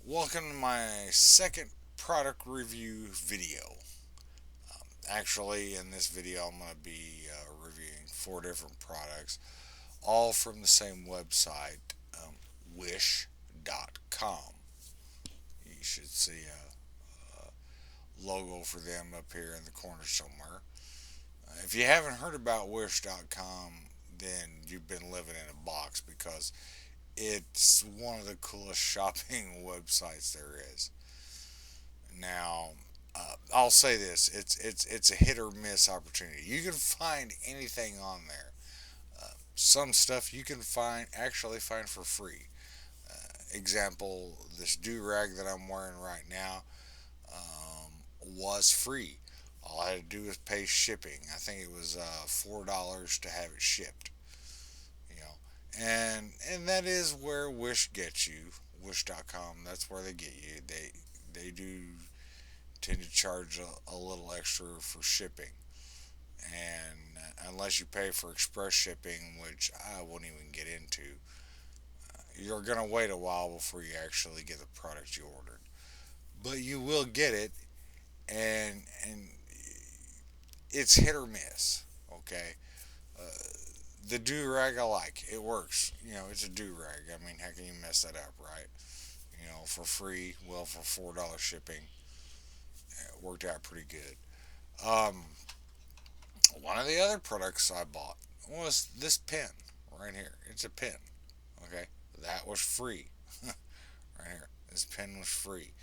Welcome to my second product review video. Actually, in this video, I'm going to be reviewing 4 different products, all from the same website, Wish.com. You should see a logo for them up here in the corner somewhere. If you haven't heard about Wish.com, then you've been living in a box because it's one of the coolest shopping websites there is. Now, I'll say this: it's a hit or miss opportunity. You can find anything on there. Some stuff you can find for free. Example: this do rag that I'm wearing right now was free. All I had to do was pay shipping. I think it was $4 to have it shipped. You know, and that is where Wish gets you. Wish.com. That's where they get you. They do tend to charge a little extra for shipping. And unless you pay for express shipping, which I won't even get into, you're going to wait a while before you actually get the product you ordered. But you will get it, and it's hit or miss. Okay, uh, the do rag I like. It works. It's a do rag. I mean, how can you mess that up, right? For free. Well, for $4 shipping, it worked out pretty good. Um, One of the other products I bought was this pen right here. It's a pen. Okay, that was free. Right here, this pen was free.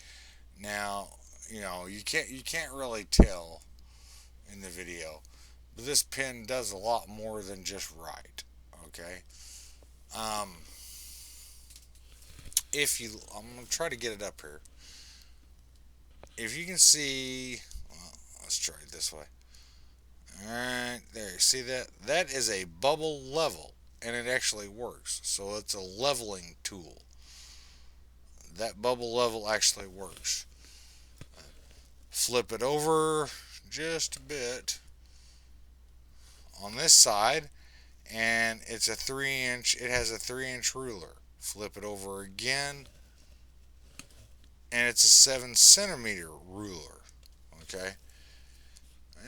Now, you can't really tell in the video, but this pen does a lot more than just write. Okay, um, I'm gonna try to get it up here. If you can see, well, let's try it this way. Alright, there. See that? That is a bubble level, and it actually works. So it's a leveling tool. That bubble level actually works. Flip it over just a bit on this side, and it's a 3 inch, it has a 3 inch ruler. Flip it over again, and it's a 7 centimeter ruler. Okay?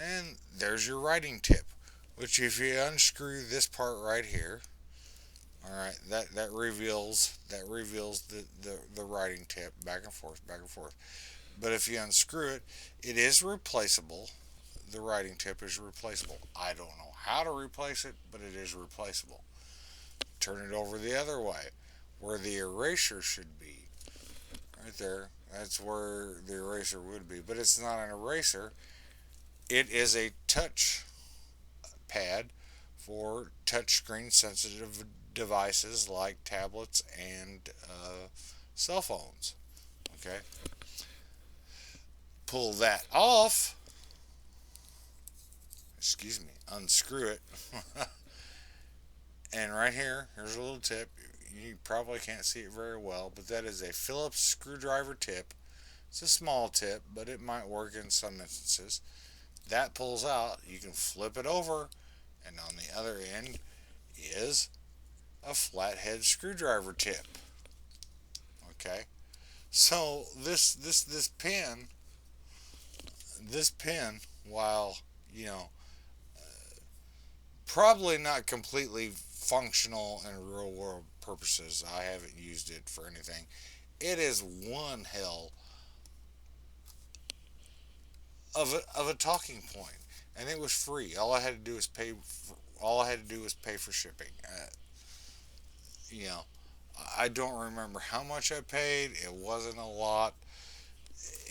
And there's your writing tip, which if you unscrew this part right here, all right, that reveals the writing tip back and forth, back and forth. But if you unscrew it, it is replaceable. The writing tip is replaceable. I don't know how to replace it, but it is replaceable. Turn it over the other way, where the eraser should be. Right there. That's where the eraser would be. But it's not an eraser. It is a touch pad for touchscreen sensitive devices like tablets and cell phones. Okay, pull that off. Excuse me, unscrew it. And right here, here's a little tip. You probably can't see it very well, but that is a Phillips screwdriver tip. It's a small tip, but it might work in some instances. That pulls out, you can flip it over, and on the other end is a flathead screwdriver tip. Okay, so this pen, while you know probably not completely functional in real world purposes, I haven't used it for anything. It is one hell of a talking point, and it was free. All I had to do was pay for shipping. You know, I don't remember how much I paid. It wasn't a lot.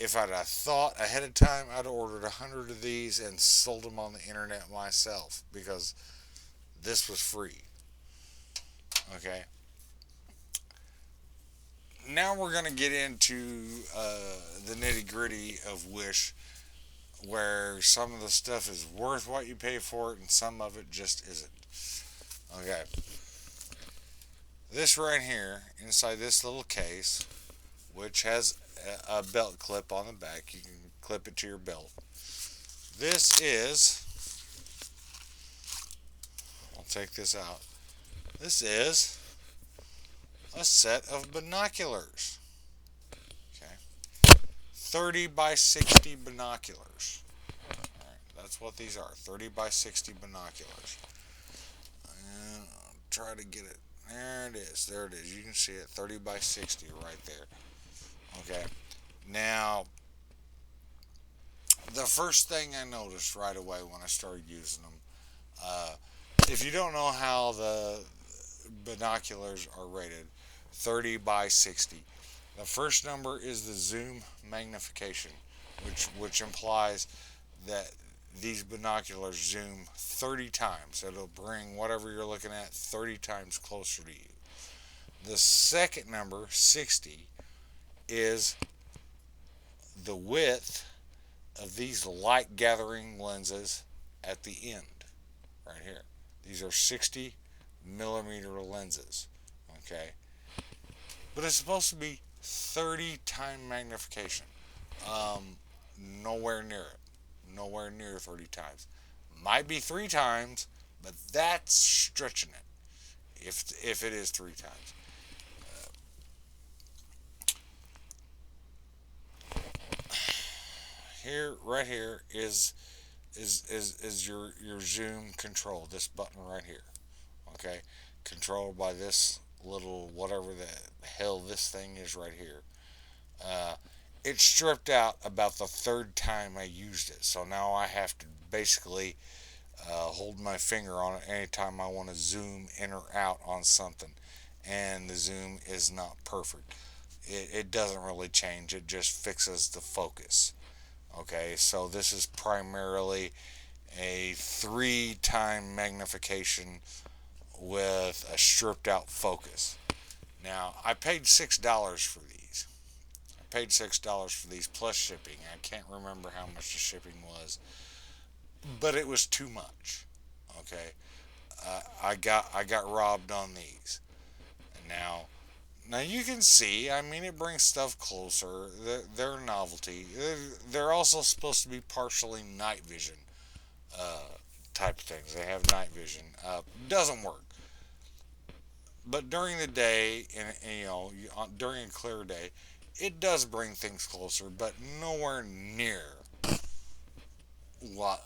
If I'd have thought ahead of time, I'd have ordered 100 of these and sold them on the internet myself because this was free. Okay. Now we're going to get into the nitty gritty of Wish, where some of the stuff is worth what you pay for it and some of it just isn't. Okay. This right here, inside this little case, which has a belt clip on the back, you can clip it to your belt. This is, I'll take this out. This is a set of binoculars. 30 by 60 binoculars. Alright, that's what these are, 30 by 60 binoculars. And I'll try to get it. There it is. There it is. You can see it, 30 by 60 right there. Okay. Now, the first thing I noticed right away when I started using them, uh, if you don't know how the binoculars are rated, 30 by 60. The first number is the zoom magnification, which implies that these binoculars zoom 30 times. It'll bring whatever you're looking at 30 times closer to you. The second number, 60, is the width of these light gathering lenses at the end, right here. These are 60 millimeter lenses, okay? But it's supposed to be 30 time magnification. Nowhere near it. Nowhere near 30 times. Might be 3 times, but that's stretching it. If it is 3 times. Here, right here is your zoom control. This button right here. Okay, controlled by this little whatever the hell this thing is right here. Uh, it stripped out about the third time I used it, so now I have to basically hold my finger on it anytime I want to zoom in or out on something, and the zoom is not perfect. It doesn't really change, it just fixes the focus. Okay, so this is primarily a 3 time magnification with a stripped out focus. Now, I paid $6 for these. I paid $6 for these plus shipping. I can't remember how much the shipping was, but it was too much. Okay, I got robbed on these. Now, now you can see. I mean, it brings stuff closer. They're a novelty. They're also supposed to be partially night vision uh, type of things. They have night vision. Doesn't work. But during the day, and during a clear day, it does bring things closer, but nowhere near what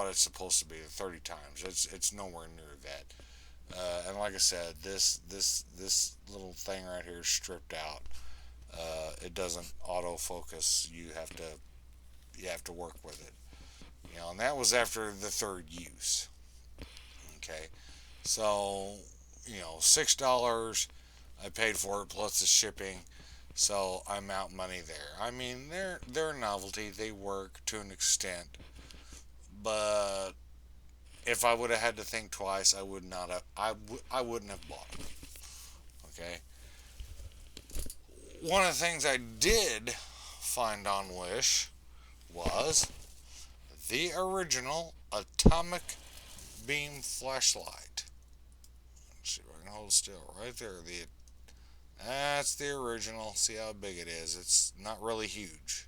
it's supposed to be. 30 times. It's nowhere near that. And like I said, this little thing right here is stripped out. It doesn't autofocus. You have to work with it. And that was after the third use. Okay, so $6 I paid for it plus the shipping, so I'm out money there. I mean, they're a novelty. They work to an extent, but if I would have had to think twice, I would not have. I wouldn't have bought them. Okay. One of the things I did find on Wish was the original atomic beam flashlight. Let's see if I can hold still. Right there. That's the original. See how big it is. It's not really huge.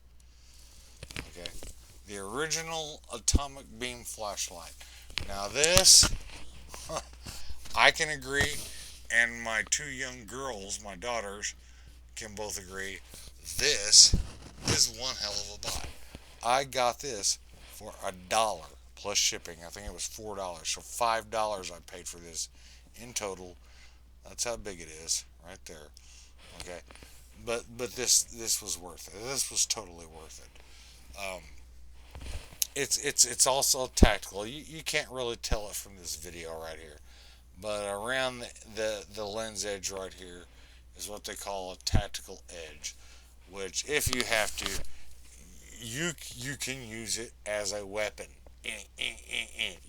Okay. The original atomic beam flashlight. Now this, I can agree, and my 2 young girls, my daughters, can both agree. This is one hell of a buy. I got this for $1 plus shipping. I think it was $4, so $5 I paid for this in total. That's how big it is, right there. Okay, but this was worth it. This was totally worth it. It's also tactical. You can't really tell it from this video right here, but around the lens edge right here is what they call a tactical edge, which if you have to, you can use it as a weapon. Yeah,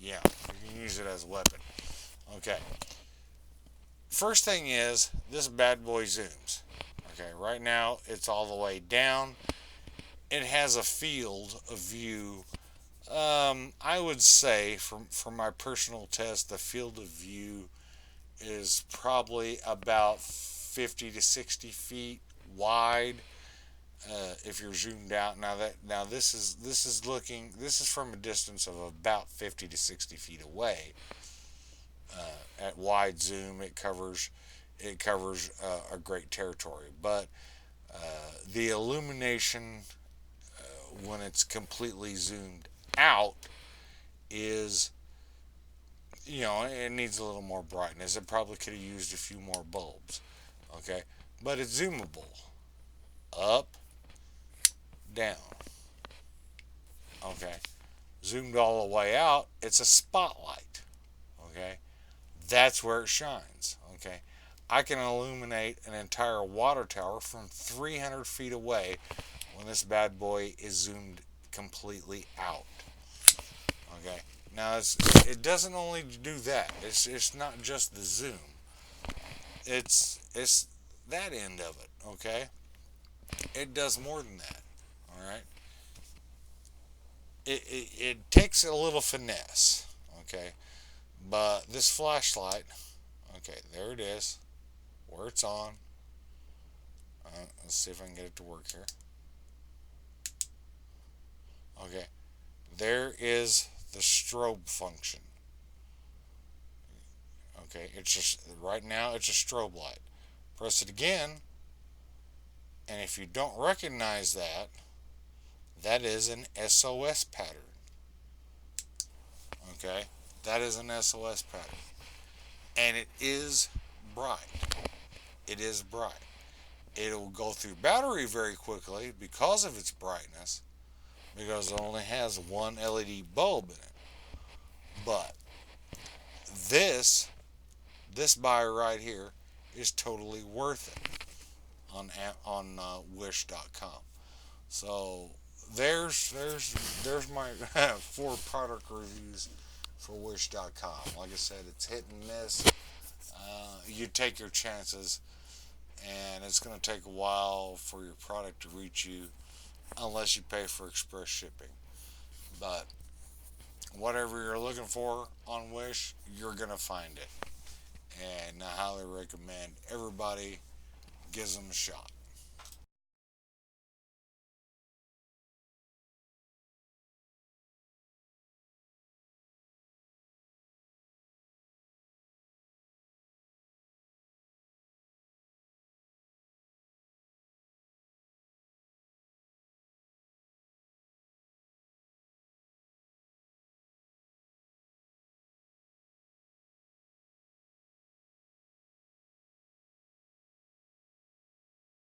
you can use it as a weapon. Okay. First thing is this bad boy zooms. Okay, right now it's all the way down. It has a field of view. I would say from my personal test, the field of view is probably about 50 to 60 feet wide. If you're zoomed out, now this is from a distance of about 50 to 60 feet away. At wide zoom, it covers a great territory, but the illumination when it's completely zoomed out is, it needs a little more brightness. It probably could have used a few more bulbs. Okay, but it's zoomable. Up, down. Okay, zoomed all the way out, it's a spotlight. Okay, that's where it shines. Okay, I can illuminate an entire water tower from 300 feet away when this bad boy is zoomed completely out. Okay, now it doesn't only do that. It's not just the zoom. It's that end of it. Okay, it does more than that. All right, it takes a little finesse. Okay, but this flashlight. Okay, there it is, where it's on. Let's see if I can get it to work here. Okay, there is the strobe function. Okay, it's just right now it's a strobe light. Press it again, and if you don't recognize that, that is an SOS pattern. Okay, that is an SOS pattern, and it is bright. It is bright. It'll go through battery very quickly because of its brightness, because it only has one LED bulb in it. But this this buy right here is totally worth it on Wish.com. So there's my 4 product reviews for Wish.com. Like I said, it's hit and miss. You take your chances, and it's going to take a while for your product to reach you, unless you pay for express shipping. But whatever you're looking for on Wish, you're going to find it. And I highly recommend everybody gives them a shot.